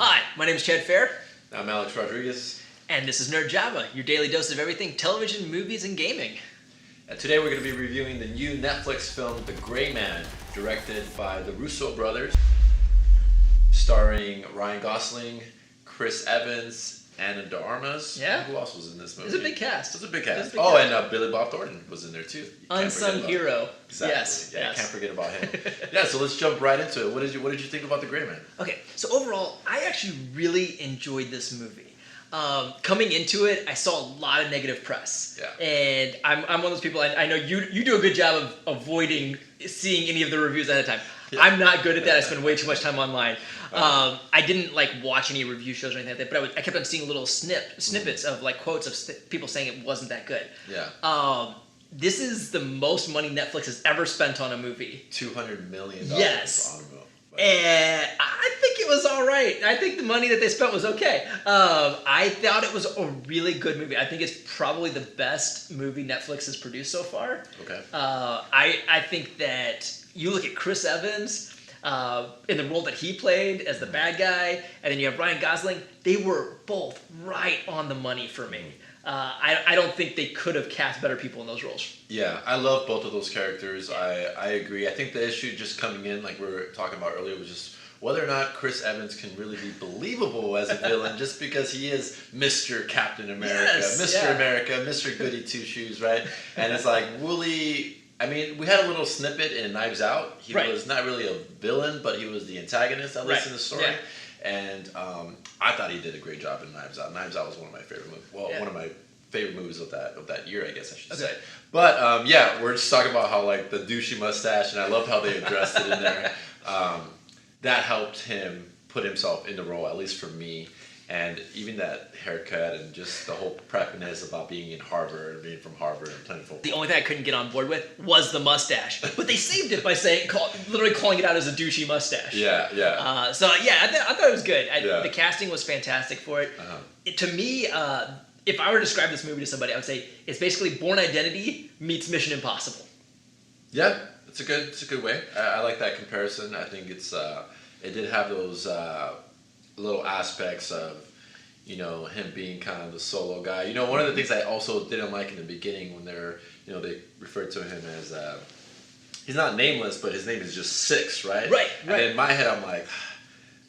Hi, my name is Chad Fehr. I'm Alex Rodriguez. And this is Nerd Java, your daily dose of everything television, movies, and gaming. And today we're going to be reviewing the new Netflix film, The Gray Man, directed by the Russo brothers, starring Ryan Gosling, Chris Evans, Anna de Armas. Yeah. Who else was in this movie? It's a big cast. It's a big cast. Oh, and Billy Bob Thornton was in there too. Unsung hero. Exactly. Yes. Yeah, yes. Can't forget about him. Yeah, so let's jump right into it. What did you think about The Gray Man? Okay, so overall, I actually really enjoyed this movie. Coming into it, I saw a lot of negative press. Yeah. And I'm one of those people, I know you do a good job of avoiding seeing any of the reviews ahead of time. Yeah. I'm not good at that. I spend way too much time online. I didn't watch any review shows or anything like that, but I kept on seeing little snippets of quotes of people saying it wasn't that good. Yeah. This is the most money Netflix has ever spent on a movie. $200 million. Yes. On a movie. And I think it was all right. I think the money that they spent was okay. I thought it was a really good movie. I think it's probably the best movie Netflix has produced so far. Okay. I think that you look at Chris Evans in the role that he played as the bad guy, and then you have Ryan Gosling. They were both right on the money for me. I don't think they could have cast better people in those roles. Yeah, I love both of those characters. Yeah. I agree. I think the issue just coming in, like we were talking about earlier, was just whether or not Chris Evans can really be believable as a villain just because he is Mr. Captain America, Yes, Mr. yeah. America, Mr. Goody Two-Shoes, right? And it's like, will he... I mean, we had a little snippet in Knives Out. He was not really a villain, but he was the antagonist, at least in the story. Yeah. And I thought he did a great job in Knives Out. Knives Out was one of my favorite movies. Well, one of my favorite movies of that year, I guess I should say. But yeah, we're just talking about how the douchey mustache, and I love how they addressed it in there. That helped him put himself in the role, at least for me. And even that haircut and just the whole preppiness about being in Harvard and being from Harvard and playing football. The only thing I couldn't get on board with was the mustache, but they saved it by literally calling it out as a douchey mustache. Yeah, yeah. So yeah, I thought it was good. The casting was fantastic for it. To me, if I were to describe this movie to somebody, I would say it's basically Bourne Identity meets Mission Impossible. Yeah, it's a good way. I like that comparison. I think it did have those little aspects of, him being kind of the solo guy. One of the things I also didn't like in the beginning when they referred to him as, he's not nameless, but his name is just Six, right? Right. And in my head, I'm like,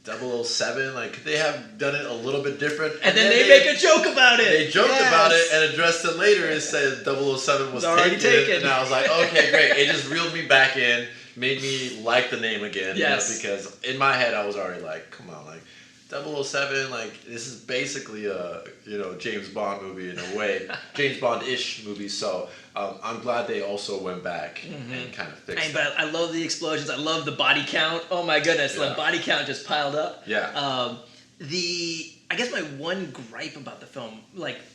007, could they have done it a little bit different? And then they make a joke about it. They joked about it and addressed it later and said 007 was already taken. And I was like, okay, great. It just reeled me back in, made me like the name again. Yes. Because in my head, I was already like, come on, 007, this is basically a James Bond movie in a way, James Bond-ish movie. So I'm glad they also went back and kind of fixed it. But I love the explosions. I love the body count. Oh my goodness, the body count just piled up. Yeah. I guess my one gripe about the film,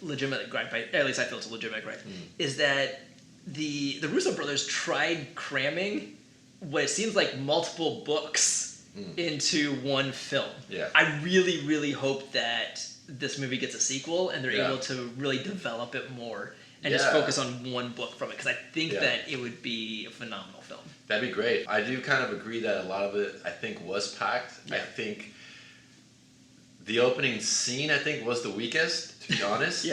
legitimate gripe, at least I feel it's a legitimate gripe, is that the Russo brothers tried cramming what it seems like multiple books into one film. Yeah. I really, really hope that this movie gets a sequel and they're able to really develop it more and just focus on one book from it, because I think that it would be a phenomenal film. That'd be great. I do kind of agree that a lot of it, I think, was packed. Yeah. I think the opening scene, was the weakest, to be honest.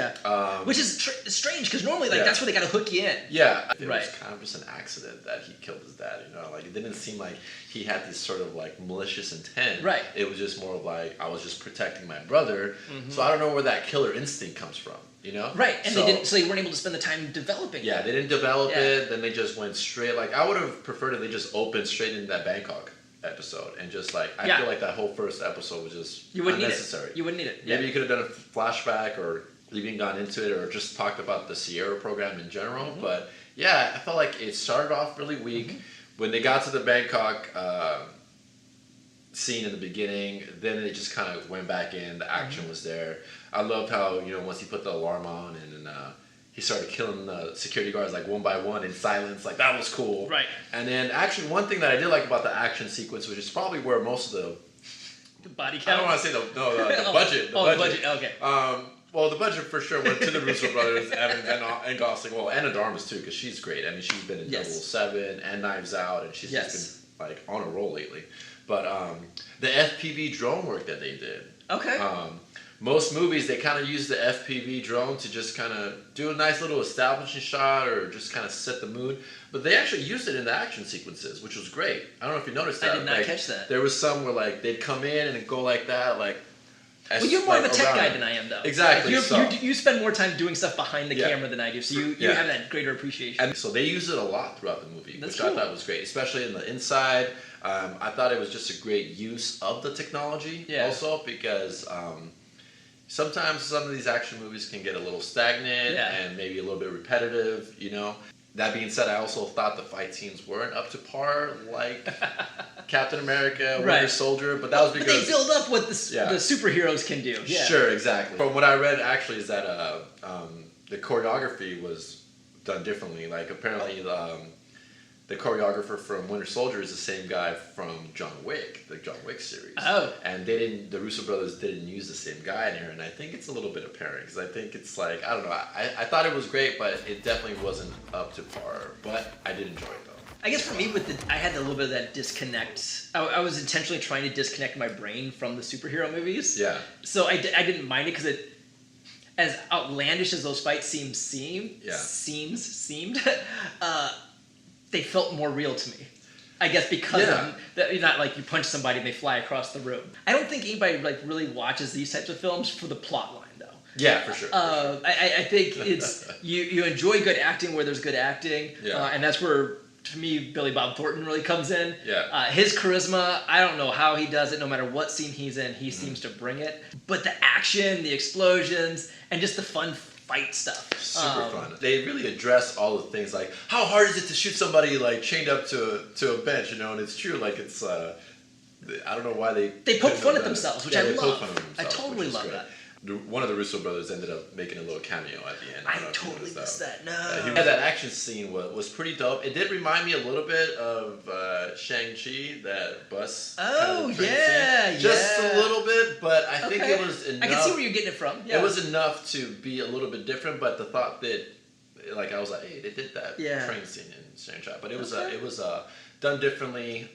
Which is strange, because normally, that's where they got to hook you in. Yeah. It was kind of just an accident that he killed his dad, it didn't seem like he had this sort of, malicious intent. Right. It was just more of I was just protecting my brother, so I don't know where that killer instinct comes from, Right, and they weren't able to spend the time developing it. Yeah, they didn't develop it, then they just went straight, I would have preferred if they just opened straight into that Bangkok episode and just I feel like that whole first episode was just unnecessary. You wouldn't need it. Maybe you could have done a flashback or even gone into it or just talked about the Sierra program in general. But yeah, I felt like it started off really weak. When they got to the Bangkok scene in the beginning, then it just kind of went back in. The action was there. I loved how once he put the alarm on and then he started killing the security guards one by one in silence. That was cool. Right. And then actually one thing that I did like about the action sequence, which is probably where most of the body count. I don't want to say the budget. The budget. Okay. Well, the budget for sure went to the Russo brothers, Evans and Gosling. Well, Anna de Armas too, because she's great. I mean, she's been in 007 and Knives Out, and she's just been on a roll lately. But the FPV drone work that they did. Okay. Most movies, they kind of use the FPV drone to just kind of do a nice little establishing shot or just kind of set the mood. But they actually used it in the action sequences, which was great. I don't know if you noticed that. I did not catch that. There was some where like they'd come in and go like that, like. Well, you're more of a tech guy than I am, though. Exactly. You spend more time doing stuff behind the camera than I do, so you have that greater appreciation. And so they used it a lot throughout the movie, That's which cool. I thought was great, especially in the inside. I thought it was just a great use of the technology also because sometimes some of these action movies can get a little stagnant and maybe a little bit repetitive, you know. That being said, I also thought the fight scenes weren't up to par like Captain America, Winter Soldier, but that was because... But they build up what the superheroes can do. Yeah. Sure, exactly. From what I read, actually, is that the choreography was done differently. Like, apparently, the choreographer from Winter Soldier is the same guy from John Wick, the John Wick series. Oh. And the Russo brothers didn't use the same guy in here, and I think it's a little bit apparent, because I think it's like, I don't know, I thought it was great, but it definitely wasn't up to par, but I did enjoy it, though. I guess for me, I had a little bit of that disconnect. I was intentionally trying to disconnect my brain from the superhero movies. Yeah. So I didn't mind it, because as outlandish as those fights seemed, they felt more real to me. I guess because you're not like you punch somebody and they fly across the room. I don't think anybody like really watches these types of films for the plot line, though. Yeah, for sure. I think it's you enjoy good acting where there's good acting, and that's where, to me, Billy Bob Thornton really comes in. Yeah. His charisma, I don't know how he does it. No matter what scene he's in, he seems to bring it. But the action, the explosions, and just the fun fight stuff. Super fun. They really address all the things like how hard is it to shoot somebody like chained up to a bench, you know? And it's true. Like it's I don't know why they poke fun at themselves, which I love. Poke fun at themselves, I totally love great. that. One of the Russo brothers ended up making a little cameo at the end. I totally missed that. No. Yeah, that action scene was pretty dope. It did remind me a little bit of Shang-Chi, that bus. Oh, kind of scene. Just a little bit, but I think it was enough. I can see where you're getting it from. Yeah. It was enough to be a little bit different, but the thought that, like, I was like, hey, they did that train scene in Shang-Chi. But it was done differently.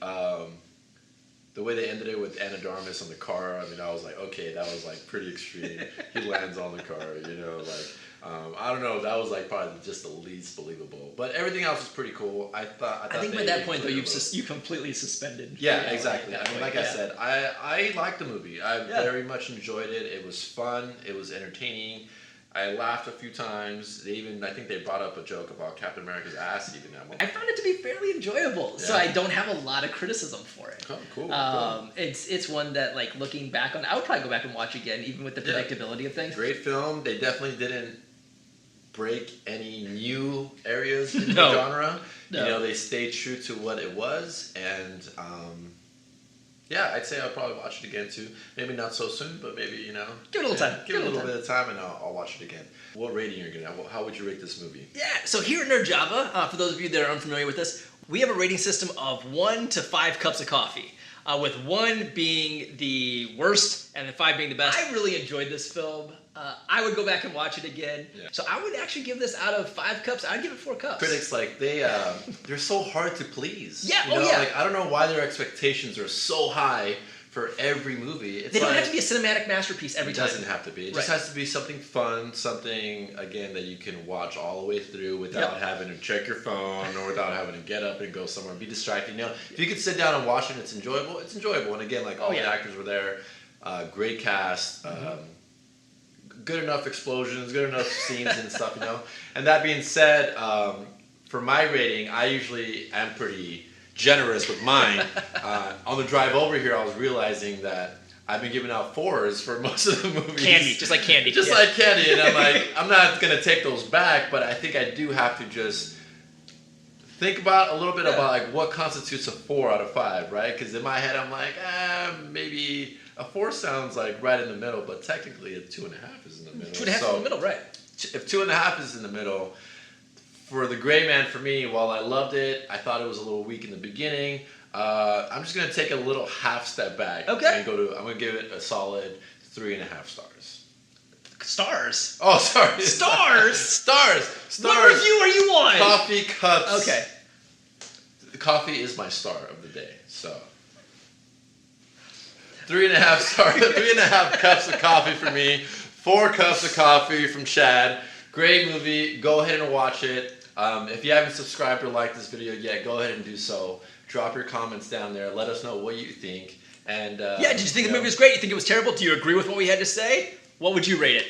The way they ended it with Ana de Armas on the car, I mean, I was like, okay, that was like pretty extreme. He lands on the car, you know, like, I don't know, that was like probably just the least believable. But everything else was pretty cool. I think by that point, though, you completely suspended. Yeah, exactly. I mean, like I said, I liked the movie. I very much enjoyed it. It was fun. It was entertaining. I laughed a few times. I think they brought up a joke about Captain America's ass even at one point. I found it to be fairly enjoyable, so I don't have a lot of criticism for it. Oh, cool. It's one that, like, looking back on, I would probably go back and watch again, even with the predictability of things. Great film. They definitely didn't break any new areas in the genre. No. You know, they stayed true to what it was, and yeah, I'd say I'll probably watch it again too. Maybe not so soon, but maybe, you know. Give it a little time. Give it a little bit of time and I'll watch it again. What rating are you going to have? How would you rate this movie? Yeah, so here in our Java, for those of you that are unfamiliar with this, we have a rating system of 1 to 5 cups of coffee. With 1 being the worst and 5 being the best. I really enjoyed this film. I would go back and watch it again. Yeah. So I would actually give this, out of 5 cups, I'd give it 4 cups. Critics, like, they're so hard to please. Yeah, you know? Like, I don't know why their expectations are so high for every movie. They don't have to be a cinematic masterpiece every time. It doesn't have to be. It just has to be something fun, something, again, that you can watch all the way through without having to check your phone or without having to get up and go somewhere and be distracted. You know, if you could sit down and watch it and it's enjoyable, it's enjoyable. And again, like, all the actors were there. Great cast. Good enough explosions, good enough scenes and stuff, you know. And that being said, for my rating, I usually am pretty generous with mine. On the drive over here, I was realizing that I've been giving out 4s for most of the movies. Candy, just like candy. Just like candy, and I'm like, I'm not going to take those back, but I think I do have to just think about a little bit about like what constitutes a 4 out of 5, right? Because in my head, I'm like, maybe a 4 sounds like right in the middle, but technically a 2.5 is in the middle. 2.5 is in the middle, right? If 2.5 is in the middle, for The Gray Man, for me, while I loved it, I thought it was a little weak in the beginning. I'm just gonna take a little half step back. Okay. And I'm gonna give it a solid 3.5 stars. Stars? Oh, sorry. Stars? Stars. What review are you on? Coffee cups. Okay. Coffee is my star of the day. So. 3.5 stars, 3.5 cups of coffee for me, 4 cups of coffee from Chad. Great movie. Go ahead and watch it. If you haven't subscribed or liked this video yet, go ahead and do so. Drop your comments down there. Let us know what you think. And did you think the movie was great? You think it was terrible? Do you agree with what we had to say? What would you rate it?